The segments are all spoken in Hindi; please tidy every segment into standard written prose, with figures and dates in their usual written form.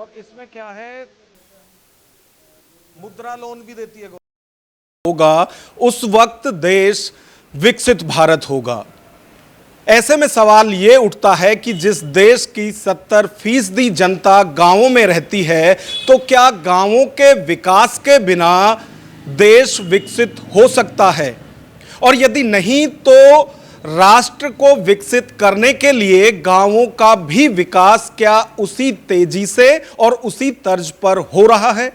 और इसमें क्या है, मुद्रा लोन भी देती है होगा, उस वक्त देश विकसित भारत होगा। ऐसे में सवाल यह उठता है कि जिस देश की 70% जनता गांवों में रहती है, तो क्या गांवों के विकास के बिना देश विकसित हो सकता है? और यदि नहीं, तो राष्ट्र को विकसित करने के लिए गांवों का भी विकास क्या उसी तेजी से और उसी तर्ज पर हो रहा है?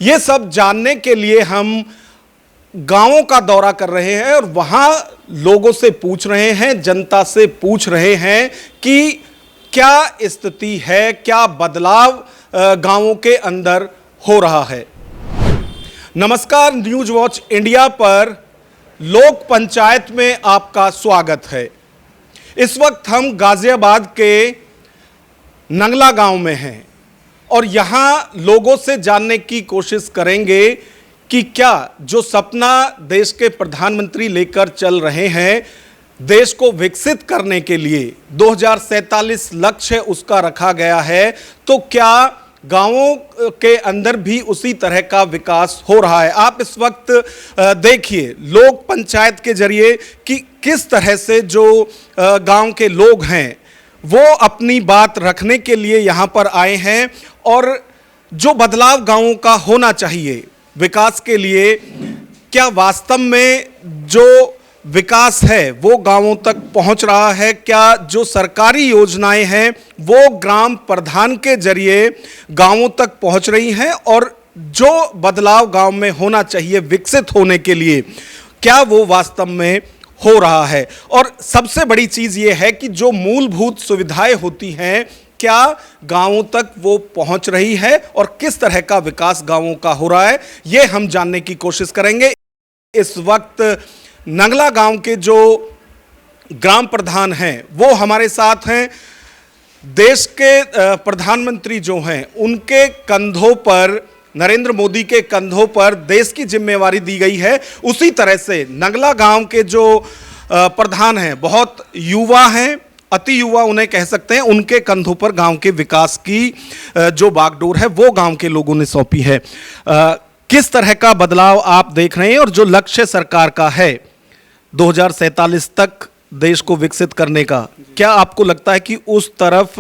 यह सब जानने के लिए हम गांवों का दौरा कर रहे हैं और वहां लोगों से पूछ रहे हैं, जनता से पूछ रहे हैं कि क्या स्थिति है, क्या बदलाव गांवों के अंदर हो रहा है। नमस्कार, न्यूज वॉच इंडिया पर लोक पंचायत में आपका स्वागत है। इस वक्त हम गाजियाबाद के नंगला गांव में हैं और यहां लोगों से जानने की कोशिश करेंगे कि क्या जो सपना देश के प्रधानमंत्री लेकर चल रहे हैं, देश को विकसित करने के लिए 2047 लक्ष्य उसका रखा गया है, तो क्या गांवों के अंदर भी उसी तरह का विकास हो रहा है। आप इस वक्त देखिए लोक पंचायत के जरिए कि किस तरह से जो गांव के लोग हैं वो अपनी बात रखने के लिए यहां पर आए हैं और जो बदलाव गांवों का होना चाहिए विकास के लिए, क्या वास्तव में जो विकास है वो गांवों तक पहुंच रहा है? क्या जो सरकारी योजनाएं हैं वो ग्राम प्रधान के जरिए गांवों तक पहुंच रही हैं? और जो बदलाव गांव में होना चाहिए विकसित होने के लिए, क्या वो वास्तव में हो रहा है? और सबसे बड़ी चीज ये है कि जो मूलभूत सुविधाएं होती हैं, क्या गांवों तक वो पहुंच रही है और किस तरह का विकास गांवों का हो रहा है, ये हम जानने की कोशिश करेंगे। इस वक्त नंगला गांव के जो ग्राम प्रधान हैं वो हमारे साथ हैं। देश के प्रधानमंत्री जो हैं उनके कंधों पर, नरेंद्र मोदी के कंधों पर देश की जिम्मेवारी दी गई है। उसी तरह से नंगला गांव के जो प्रधान हैं, बहुत युवा हैं, अति युवा उन्हें कह सकते हैं, उनके कंधों पर गांव के विकास की जो बागडोर है वो गांव के लोगों ने सौंपी है। किस तरह का बदलाव आप देख रहे हैं और जो लक्ष्य सरकार का है 2047 तक देश को विकसित करने का, क्या आपको लगता है कि उस तरफ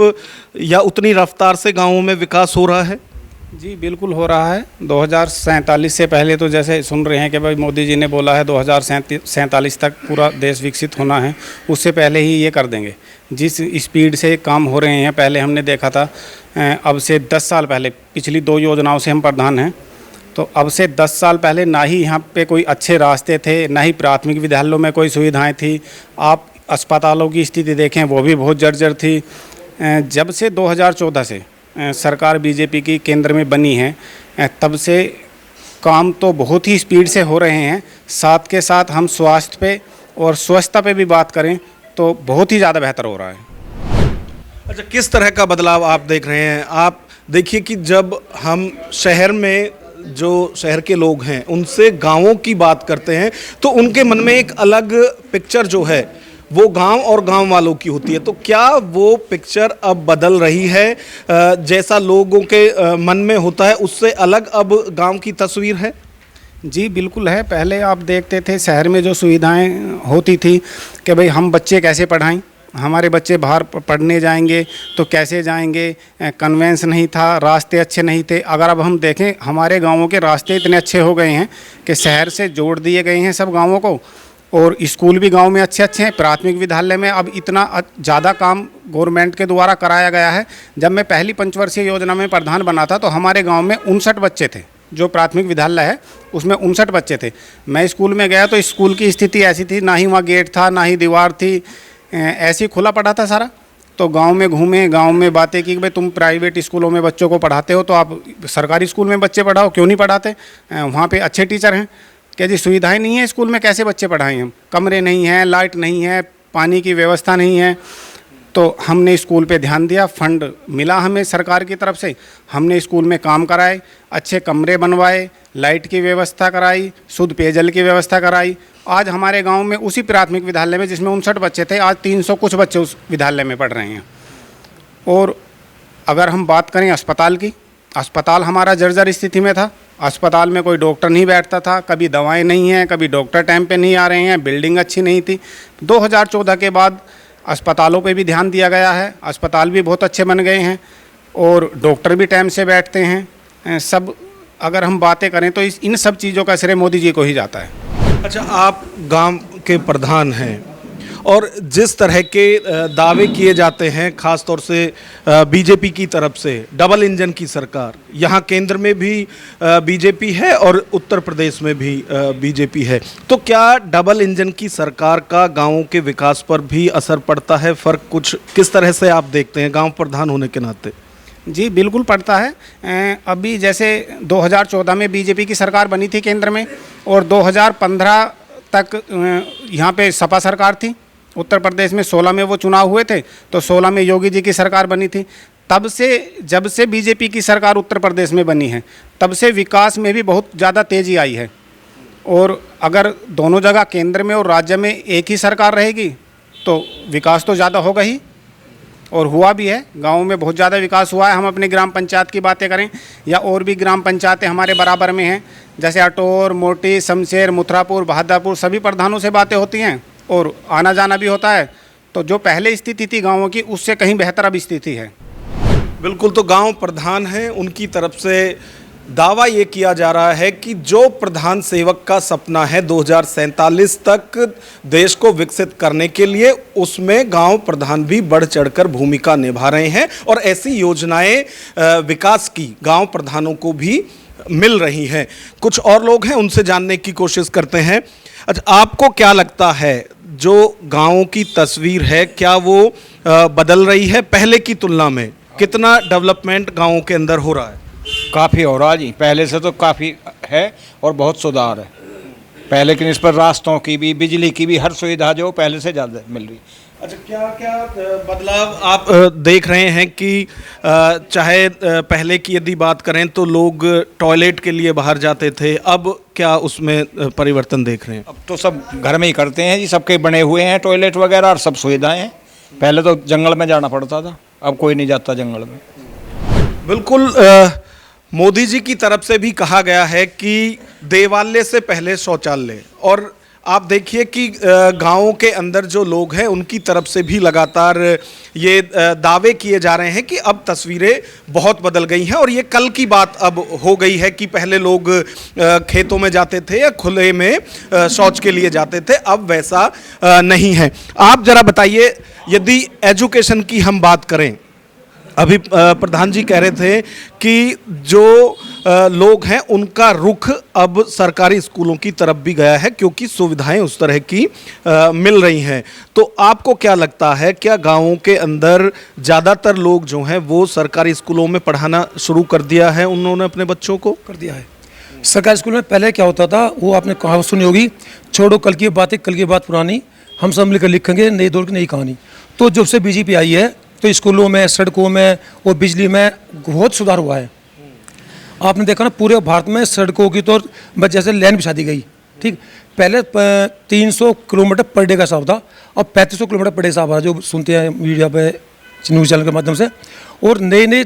या उतनी रफ्तार से गांवों में विकास हो रहा है? जी बिल्कुल हो रहा है। 2047 से पहले तो जैसे सुन रहे हैं कि भाई मोदी जी ने बोला है 2047 तक पूरा देश विकसित होना है, उससे पहले ही ये कर देंगे। जिस स्पीड से काम हो रहे हैं, पहले हमने देखा था, अब से 10 साल पहले, पिछली 2 योजनाओं से हम प्रधान हैं, तो अब से 10 साल पहले ना ही यहाँ पे कोई अच्छे रास्ते थे, ना ही प्राथमिक विद्यालयों में कोई सुविधाएं थी। आप अस्पतालों की स्थिति देखें, वो भी बहुत जर्जर थी। जब से 2014 से सरकार बीजेपी की केंद्र में बनी है, तब से काम तो बहुत ही स्पीड से हो रहे हैं। साथ के साथ हम स्वास्थ्य पे और स्वच्छता पे भी बात करें तो बहुत ही ज़्यादा बेहतर हो रहा है। अच्छा, किस तरह का बदलाव आप देख रहे हैं? आप देखिए कि जब हम शहर में, जो शहर के लोग हैं उनसे गांवों की बात करते हैं तो उनके मन में एक अलग पिक्चर जो है वो गांव और गांव वालों की होती है। तो क्या वो पिक्चर अब बदल रही है? जैसा लोगों के मन में होता है उससे अलग अब गांव की तस्वीर है? जी बिल्कुल है। पहले आप देखते थे शहर में जो सुविधाएं होती थी कि भाई हम बच्चे कैसे पढ़ाएं, हमारे बच्चे बाहर पढ़ने जाएंगे तो कैसे जाएंगे, कन्वेंस नहीं था, रास्ते अच्छे नहीं थे। अगर अब हम देखें, हमारे गांवों के रास्ते इतने अच्छे हो गए हैं कि शहर से जोड़ दिए गए हैं सब गांवों को, और स्कूल भी गांव में अच्छे अच्छे हैं। प्राथमिक विद्यालय में अब इतना ज़्यादा काम गवर्नमेंट के द्वारा कराया गया है। जब मैं पहली पंचवर्षीय योजना में प्रधान बना था तो हमारे गाँव में 59 बच्चे थे, जो प्राथमिक विद्यालय है उसमें 59 बच्चे थे। मैं स्कूल में गया तो स्कूल की स्थिति ऐसी थी, ना ही वहाँ गेट था, ना ही दीवार थी, ऐसे ही खुला पड़ा था सारा। तो गांव में घूमे, गांव में बातें की कि भाई तुम प्राइवेट स्कूलों में बच्चों को पढ़ाते हो तो आप सरकारी स्कूल में बच्चे पढ़ाओ, क्यों नहीं पढ़ाते? वहाँ पे अच्छे टीचर हैं। क्या जी सुविधाएं नहीं है स्कूल में, कैसे बच्चे पढ़ाएं हम? कमरे नहीं हैं, लाइट नहीं है, पानी की व्यवस्था नहीं है। तो हमने स्कूल पे ध्यान दिया, फंड मिला हमें सरकार की तरफ से, हमने स्कूल में काम कराए, अच्छे कमरे बनवाए, लाइट की व्यवस्था कराई, शुद्ध पेयजल की व्यवस्था कराई। आज हमारे गांव में उसी प्राथमिक विद्यालय में जिसमें 59 बच्चे थे, आज 300 कुछ बच्चे उस विद्यालय में पढ़ रहे हैं। और अगर हम बात करें अस्पताल की, अस्पताल हमारा जर्जर स्थिति में था। अस्पताल में कोई डॉक्टर नहीं बैठता था, कभी दवाएं नहीं हैं, कभी डॉक्टर टाइम पे नहीं आ रहे हैं, बिल्डिंग अच्छी नहीं थी। 2014 के बाद अस्पतालों पे भी ध्यान दिया गया है, अस्पताल भी बहुत अच्छे बन गए हैं और डॉक्टर भी टाइम से बैठते हैं। सब अगर हम बातें करें तो इन सब चीज़ों का श्रेय मोदी जी को ही जाता है। अच्छा, आप गांव के प्रधान हैं और जिस तरह के दावे किए जाते हैं खास तौर से बीजेपी की तरफ से, डबल इंजन की सरकार, यहाँ केंद्र में भी बीजेपी है और उत्तर प्रदेश में भी बीजेपी है, तो क्या डबल इंजन की सरकार का गांवों के विकास पर भी असर पड़ता है? फ़र्क कुछ किस तरह से आप देखते हैं गांव प्रधान होने के नाते? जी बिल्कुल पड़ता है। अभी जैसे 2014 में बीजेपी की सरकार बनी थी केंद्र में और 2015 तक यहाँ पे सपा सरकार थी। उत्तर प्रदेश में 16 में वो चुनाव हुए थे तो 16 में योगी जी की सरकार बनी थी। तब से जब से बीजेपी की सरकार उत्तर प्रदेश में बनी है तब से विकास में भी बहुत ज़्यादा तेज़ी आई है। और अगर दोनों जगह केंद्र में और राज्य में एक ही सरकार रहेगी तो विकास तो ज़्यादा होगा ही और हुआ भी है। गाँव में बहुत ज़्यादा विकास हुआ है। हम अपने ग्राम पंचायत की बातें करें या और भी ग्राम पंचायतें हमारे बराबर में हैं, जैसे अटोर, मोटी, शमशेर, मुथरापुर, बहादुरपुर, सभी प्रधानों से बातें होती हैं और आना जाना भी होता है। तो जो पहले स्थिति थी गाँवों की उससे कहीं बेहतर अब स्थिति है। बिल्कुल, तो गांव प्रधान हैं, उनकी तरफ से दावा ये किया जा रहा है कि जो प्रधान सेवक का सपना है 2047 तक देश को विकसित करने के लिए, उसमें गांव प्रधान भी बढ़ चढ़कर भूमिका निभा रहे हैं और ऐसी योजनाएं विकास की गांव प्रधानों को भी मिल रही हैं। कुछ और लोग हैं, उनसे जानने की कोशिश करते हैं। अच्छा, आपको क्या लगता है जो गाँवों की तस्वीर है क्या वो बदल रही है पहले की तुलना में? कितना डेवलपमेंट गाँवों के अंदर हो रहा है? काफ़ी हो रहा जी, पहले से तो काफ़ी है और बहुत सुधार है पहले के इस पर। रास्तों की भी, बिजली की भी, हर सुविधा जो पहले से ज़्यादा मिल रही। अच्छा, क्या क्या बदलाव आप देख रहे हैं कि चाहे पहले की यदि बात करें तो लोग टॉयलेट के लिए बाहर जाते थे, अब क्या उसमें परिवर्तन देख रहे हैं? अब तो सब घर में ही करते हैं जी, सबके बने हुए हैं टॉयलेट वगैरह और सब सुविधाएं हैं। पहले तो जंगल में जाना पड़ता था, अब कोई नहीं जाता जंगल में। बिल्कुल, मोदी जी की तरफ से भी कहा गया है कि देवालय से पहले शौचालय, और आप देखिए कि गांवों के अंदर जो लोग हैं उनकी तरफ से भी लगातार ये दावे किए जा रहे हैं कि अब तस्वीरें बहुत बदल गई हैं और ये कल की बात अब हो गई है कि पहले लोग खेतों में जाते थे या खुले में शौच के लिए जाते थे, अब वैसा नहीं है। आप जरा बताइए, यदि एजुकेशन की हम बात करें, अभी प्रधान जी कह रहे थे कि जो लोग हैं उनका रुख अब सरकारी स्कूलों की तरफ भी गया है क्योंकि सुविधाएं उस तरह की मिल रही हैं। तो आपको क्या लगता है, क्या गांवों के अंदर ज़्यादातर लोग जो हैं वो सरकारी स्कूलों में पढ़ाना शुरू कर दिया है उन्होंने अपने बच्चों को? कर दिया है। सरकारी स्कूल में पहले क्या होता था, वो आपने कहावत सुनी होगी, छोड़ो कल की बातें, कल की बात पुरानी, हम सब मिलकर लिखेंगे नई दौर की नई कहानी। तो जब से बीजेपी आई है तो स्कूलों में, सड़कों में और बिजली में बहुत सुधार हुआ है। आपने देखा ना, पूरे भारत में सड़कों की तो जैसे लाइन बिछा दी गई। ठीक, पहले 300 किलोमीटर पर डे का हिसाब था, अब 3500 किलोमीटर पर डे हिसाब है, जो सुनते हैं मीडिया पे, न्यूज़ चैनल के माध्यम से, और नई नई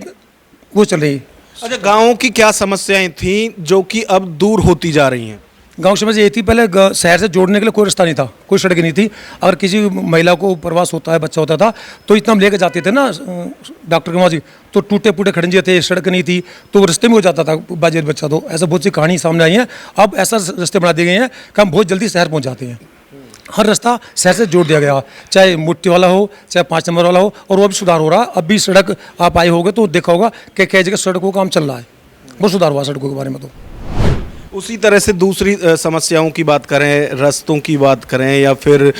वो चल रही। अच्छा, गाँवों की क्या समस्याएं थी जो कि अब दूर होती जा रही हैं? गांव समझ ये थी, पहले शहर से जोड़ने के लिए कोई रास्ता नहीं था, कोई सड़क नहीं थी। अगर किसी महिला को प्रवास होता है, बच्चा होता था, तो इतना हम लेके जाते थे ना डॉक्टर के वहाँ जी, तो टूटे फूटे खड़ंजे थे, सड़क नहीं थी, तो रास्ते में हो जाता था बाजे बच्चा। तो ऐसा बहुत सी कहानी सामने आई है। अब ऐसा रास्ते बना दिए गए हैं कि हम बहुत जल्दी शहर पहुँच जाते हैं। हर रास्ता शहर से जोड़ दिया गया, चाहे मुट्ठी वाला हो, चाहे 5 नंबर वाला हो, और वो भी सुधार हो रहा है। अब भी सड़क आप आए होगे तो देखा होगा कि कई जगह सड़कों का काम चल रहा है, बहुत सुधार हुआ सड़कों के बारे में। तो उसी तरह से दूसरी समस्याओं की बात करें, रास्तों की बात करें, या फिर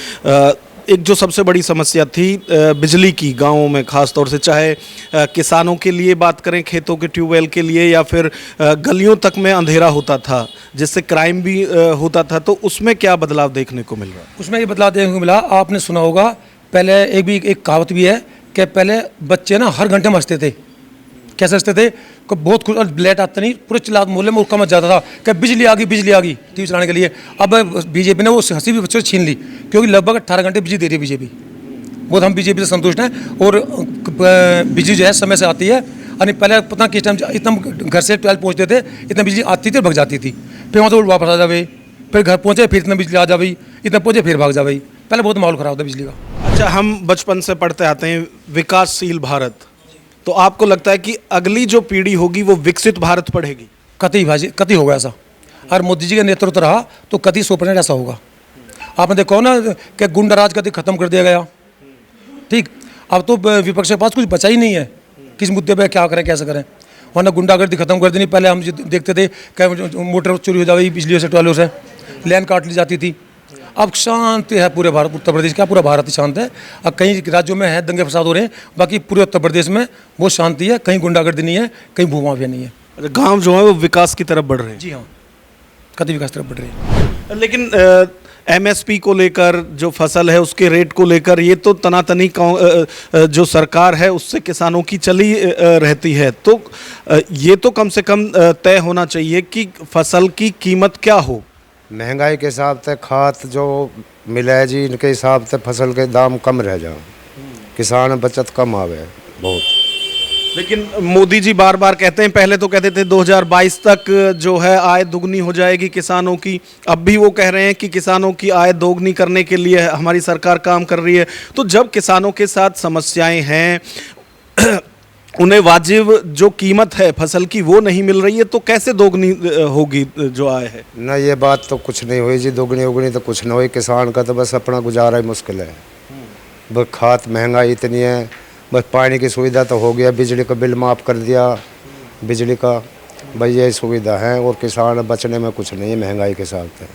एक जो सबसे बड़ी समस्या थी बिजली की गांवों में खास तौर से, चाहे किसानों के लिए बात करें, खेतों के ट्यूबवेल के लिए, या फिर गलियों तक में अंधेरा होता था जिससे क्राइम भी होता था, तो उसमें क्या बदलाव देखने को मिल रहा है? उसमें ये बदलाव देखने को मिला, आपने सुना होगा, पहले एक कहावत भी है कि पहले बच्चे ना हर घंटे में हंसते थे। कैसे हंसते थे कि बहुत खुश, और लेट आते नहीं, पूरे चिल्लात मोहल्ले में उड़का मच जाता था कि बिजली आ गई टीवी चलाने के लिए। अब बीजेपी ने वो हंसी भी बच्चों से छीन ली, क्योंकि लगभग 18 घंटे बिजली दे रही है बीजेपी। बहुत हम बीजेपी से संतुष्ट हैं। और बिजली जो है समय से आती है, यानी पहले पता किस टाइम इतना घर से 12 पहुँचते थे, इतना बिजली आती थी और भग जाती थी, फिर वहाँ से वापस आ जावे, फिर घर पहुँचे फिर इतना बिजली आ जावे, इतना पहुँचे फिर भाग जावे। पहले बहुत माहौल खराब था बिजली का। अच्छा, हम बचपन से पढ़ते आते हैं विकासशील भारत, तो आपको लगता है कि अगली जो पीढ़ी होगी वो विकसित भारत पढ़ेगी? कतई भाजी कतई होगा ऐसा, अगर मोदी जी का नेतृत्व रहा तो कतई 100% ऐसा होगा। आपने देखो ना कि गुंडाराज कतई खत्म कर दिया गया, ठीक। अब तो विपक्ष के पास कुछ बचा ही नहीं है, किस मुद्दे पे क्या करें कैसे करें, वरना गुंडागर्दी खत्म कर देनी। पहले हम देखते थे कि मोटर चोरी हो जाती बिजली से, टॉयलों से लाइन काट ली जाती थी। अब शांति है पूरे भारत, उत्तर प्रदेश का पूरा भारत ही शांत है। अब कई राज्यों में है दंगे फसाद हो रहे हैं, बाकी पूरे उत्तर प्रदेश में बहुत शांति है, कहीं गुंडागर्दी नहीं है, कहीं भूमाफिया नहीं है। गांव जो है वो विकास की तरफ बढ़ रहे हैं। जी हाँ, कतई विकास तरफ बढ़ रही है। लेकिन एमएसपी को लेकर, जो फसल है उसके रेट को लेकर, ये तो तनातनी जो सरकार है उससे किसानों की चली रहती है, तो ये तो कम से कम तय होना चाहिए कि फसल की कीमत क्या हो। महंगाई के हिसाब से खाद जो मिले जी, इनके हिसाब से फसल के दाम कम रह जाओ, किसान बचत कम आवे बहुत। लेकिन मोदी जी बार बार कहते हैं, पहले तो कहते थे 2022 तक जो है आय दुगनी हो जाएगी किसानों की, अब भी वो कह रहे हैं कि किसानों की आय दोगुनी करने के लिए हमारी सरकार काम कर रही है। तो जब किसानों के साथ समस्याएं हैं, उन्हें वाजिब जो कीमत है फसल की वो नहीं मिल रही है, तो कैसे दोगुनी होगी जो आय है? ना ये बात तो कुछ नहीं हुई जी, दोगुनी उगनी तो कुछ नहीं हुई। किसान का तो बस अपना गुजारा ही मुश्किल है, बस खाद महंगाई इतनी है, बस पानी की सुविधा तो हो गया, बिजली का बिल माफ़ कर दिया बिजली का, भाई ये सुविधा है। और किसान बचने में कुछ नहीं है, महंगाई के साथ है,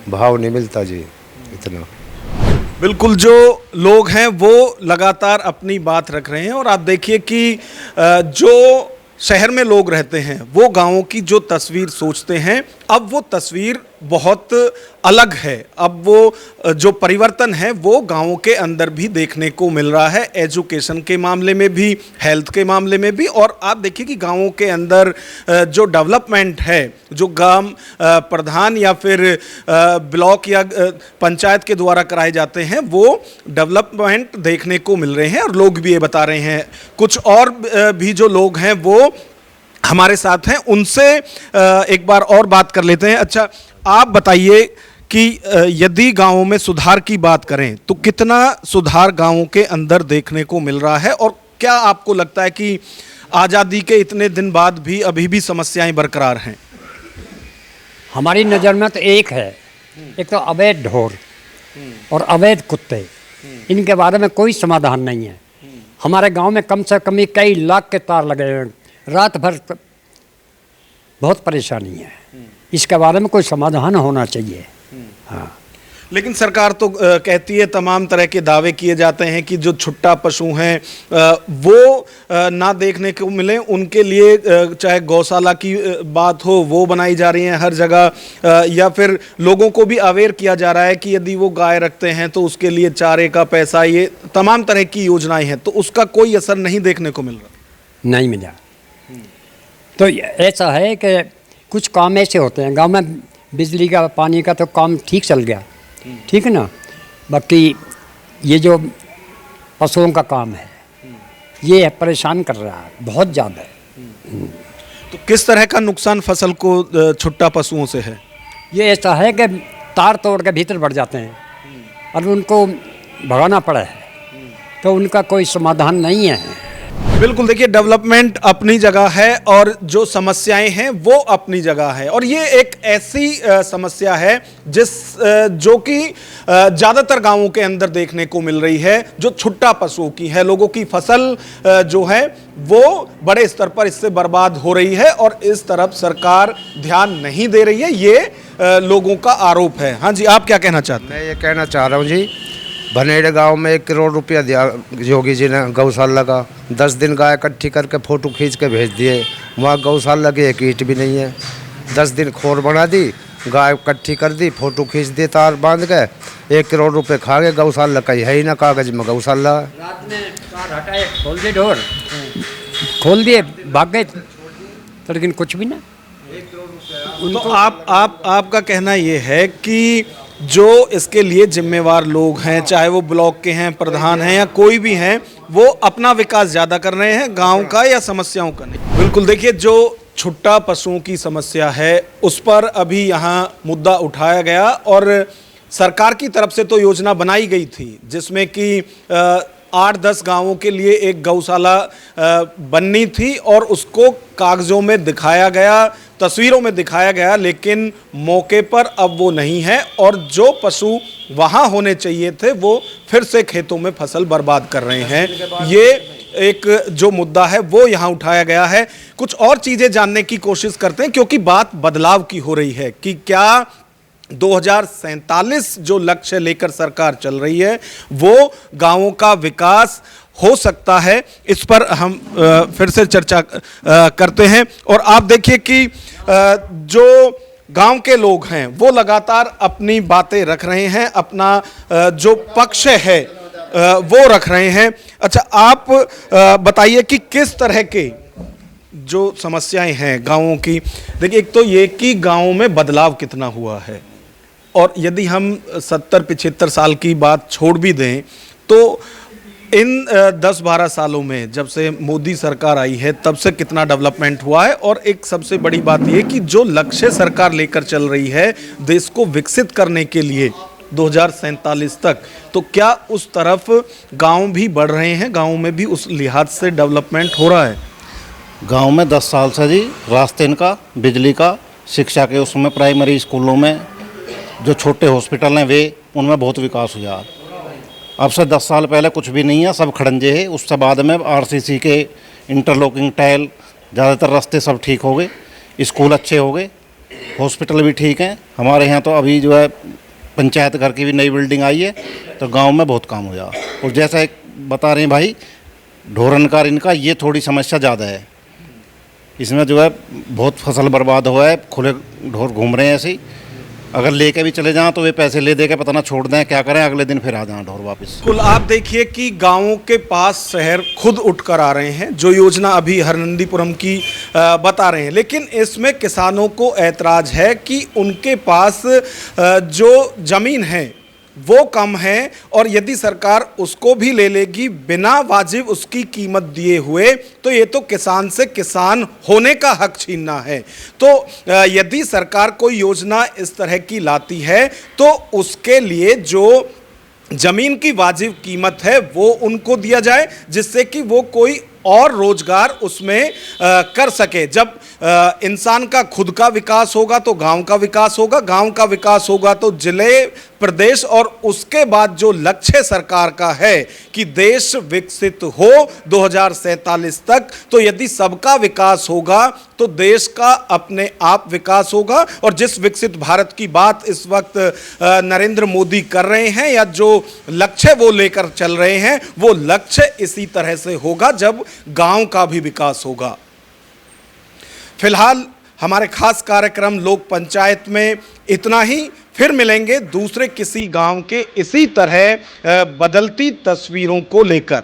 भाव नहीं मिलता जी इतना। बिल्कुल, जो लोग हैं वो लगातार अपनी बात रख रहे हैं। और आप देखिए कि जो शहर में लोग रहते हैं वो गांवों की जो तस्वीर सोचते हैं, अब वो तस्वीर बहुत अलग है। अब वो जो परिवर्तन है वो गांवों के अंदर भी देखने को मिल रहा है, एजुकेशन के मामले में भी, हेल्थ के मामले में भी। और आप देखिए कि गांवों के अंदर जो डेवलपमेंट है, जो ग्राम प्रधान या फिर ब्लॉक या पंचायत के द्वारा कराए जाते हैं, वो डेवलपमेंट देखने को मिल रहे हैं और लोग भी ये बता रहे हैं। कुछ और भी जो लोग हैं वो हमारे साथ हैं, उनसे एक बार और बात कर लेते हैं। अच्छा, आप बताइए कि यदि गांवों में सुधार की बात करें तो कितना सुधार गांवों के अंदर देखने को मिल रहा है, और क्या आपको लगता है कि आज़ादी के इतने दिन बाद भी अभी भी समस्याएं बरकरार हैं? हमारी नज़र में तो एक है, एक तो अवैध ढोर और अवैध कुत्ते, इनके बारे में कोई समाधान नहीं है। हमारे गांव में कम से कम कई लाख के तार लगे हैं, रात भर बहुत परेशानी है, इसके बारे में कोई समाधान होना चाहिए। हाँ, लेकिन सरकार तो कहती है, तमाम तरह के दावे किए जाते हैं कि जो छुट्टा पशु हैं वो ना देखने को मिले, उनके लिए चाहे गौशाला की बात हो वो बनाई जा रही है हर जगह, या फिर लोगों को भी अवेयर किया जा रहा है कि यदि वो गाय रखते हैं तो उसके लिए चारे का पैसा, ये तमाम तरह की योजनाएं हैं, तो उसका कोई असर नहीं देखने को मिल रहा। नहीं मिला। तो ऐसा है कि कुछ काम ऐसे होते हैं गांव में, बिजली का पानी का तो काम ठीक चल गया, ठीक है ना, बाकी ये जो पशुओं का काम है ये परेशान कर रहा है बहुत ज़्यादा। तो किस तरह का नुकसान फसल को छुट्टा पशुओं से है? ये ऐसा है कि तार तोड़ के भीतर बढ़ जाते हैं और उनको भगाना पड़ा है, तो उनका कोई समाधान नहीं है। बिल्कुल, देखिए, डेवलपमेंट अपनी जगह है और जो समस्याएं हैं वो अपनी जगह है, और ये एक ऐसी समस्या है जो कि ज़्यादातर गांवों के अंदर देखने को मिल रही है, जो छुट्टा पशुओं की है। लोगों की फसल जो है वो बड़े स्तर पर इससे बर्बाद हो रही है और इस तरफ सरकार ध्यान नहीं दे रही है, ये लोगों का आरोप है। हाँ जी, आप क्या कहना चाहते हैं? मैं ये कहना चाह रहा हूँ जी, भनेड़े गांव में 1 करोड़ रुपया दिया योगी जी ने गौशाला का, 10 दिन गाय इकट्ठी करके फ़ोटो खींच के भेज दिए, वहाँ गौशाला की एक ईंट भी नहीं है। 10 दिन खोर बना दी, गाय इकट्ठी कर दी, फ़ोटो खींच दिए तार बांध के, 1 करोड़ रुपए खा गए। गौशाला कहीं है ही ना, कागज में गौशाला। रात में तार हटाए, खोल दिए ढोर, खोल दिए, भाग गए, तो लेकिन कुछ भी ना। तो आपका कहना ये है कि जो इसके लिए जिम्मेवार लोग हैं, चाहे वो ब्लॉक के हैं, प्रधान हैं या कोई भी हैं, वो अपना विकास ज़्यादा कर रहे हैं, गांव का या समस्याओं का नहीं। बिल्कुल, देखिए जो छुट्टा पशुओं की समस्या है उस पर अभी यहाँ मुद्दा उठाया गया और सरकार की तरफ से तो योजना बनाई गई थी जिसमें कि 8-10 गांवों के लिए एक गौशाला बननी थी और उसको कागज़ों में दिखाया गया, तस्वीरों में दिखाया गया, लेकिन मौके पर अब वो नहीं है और जो पशु वहाँ होने चाहिए थे वो फिर से खेतों में फसल बर्बाद कर रहे हैं। ये एक जो मुद्दा है वो यहाँ उठाया गया है। कुछ और चीज़ें जानने की कोशिश करते हैं क्योंकि बात बदलाव की हो रही है कि क्या 2047 जो लक्ष्य लेकर सरकार चल रही है वो गांवों का विकास हो सकता है। इस पर हम फिर से चर्चा करते हैं और आप देखिए कि जो गांव के लोग हैं वो लगातार अपनी बातें रख रहे हैं, अपना जो पक्ष है वो रख रहे हैं। अच्छा, आप बताइए कि किस तरह के जो समस्याएं हैं गांवों की। देखिए, एक तो ये कि गांवों में बदलाव कितना हुआ है और यदि हम 70-75 साल की बात छोड़ भी दें तो इन 10-12 सालों में जब से मोदी सरकार आई है तब से कितना डेवलपमेंट हुआ है। और एक सबसे बड़ी बात यह कि जो लक्ष्य सरकार लेकर चल रही है देश को विकसित करने के लिए 2047 तक, तो क्या उस तरफ गांव भी बढ़ रहे हैं, गांव में भी उस लिहाज से डेवलपमेंट हो रहा है? गांव में 10 साल से जी रास्ते का, बिजली का, शिक्षा के उसमें प्राइमरी स्कूलों में, जो छोटे हॉस्पिटल हैं वे, उनमें बहुत विकास हुआ। अब से 10 साल पहले कुछ भी नहीं है, सब खड़ंजे है। उससे बाद में आरसीसी के इंटरलॉकिंग टाइल, ज़्यादातर रास्ते सब ठीक हो गए, स्कूल अच्छे हो गए, हॉस्पिटल भी ठीक हैं। हमारे यहाँ तो अभी जो है पंचायत घर की भी नई बिल्डिंग आई है, तो गांव में बहुत काम हुआ। और जैसा एक बता रहे हैं भाई, ढोरन का इनका ये थोड़ी समस्या ज़्यादा है। इसमें जो है बहुत फसल बर्बाद हुआ है, खुले ढोर घूम रहे हैं ऐसे ही। अगर लेके भी चले जाएं तो वे पैसे ले दे के पता ना छोड़ दें, क्या करें, अगले दिन फिर आ जाएं ढोर वापस। कुल आप देखिए कि गांवों के पास शहर खुद उठकर आ रहे हैं, जो योजना अभी हरनंदीपुरम की बता रहे हैं। लेकिन इसमें किसानों को ऐतराज़ है कि उनके पास जो ज़मीन है वो कम है और यदि सरकार उसको भी ले लेगी बिना वाजिब उसकी कीमत दिए हुए, तो ये तो किसान से किसान होने का हक छीनना है। तो यदि सरकार कोई योजना इस तरह की लाती है तो उसके लिए जो ज़मीन की वाजिब कीमत है वो उनको दिया जाए, जिससे कि वो कोई और रोजगार उसमें कर सके। जब इंसान का खुद का विकास होगा तो गांव का विकास होगा, गांव का विकास होगा तो जिले, प्रदेश, और उसके बाद जो लक्ष्य सरकार का है कि देश विकसित हो 2047 तक, तो यदि सबका विकास होगा तो देश का अपने आप विकास होगा। और जिस विकसित भारत की बात इस वक्त नरेंद्र मोदी कर रहे हैं या जो लक्ष्य वो लेकर चल रहे हैं, वो लक्ष्य इसी तरह से होगा जब गांव का भी विकास होगा। फिलहाल हमारे खास कार्यक्रम लोक पंचायत में इतना ही। फिर मिलेंगे दूसरे किसी गांव के इसी तरह बदलती तस्वीरों को लेकर।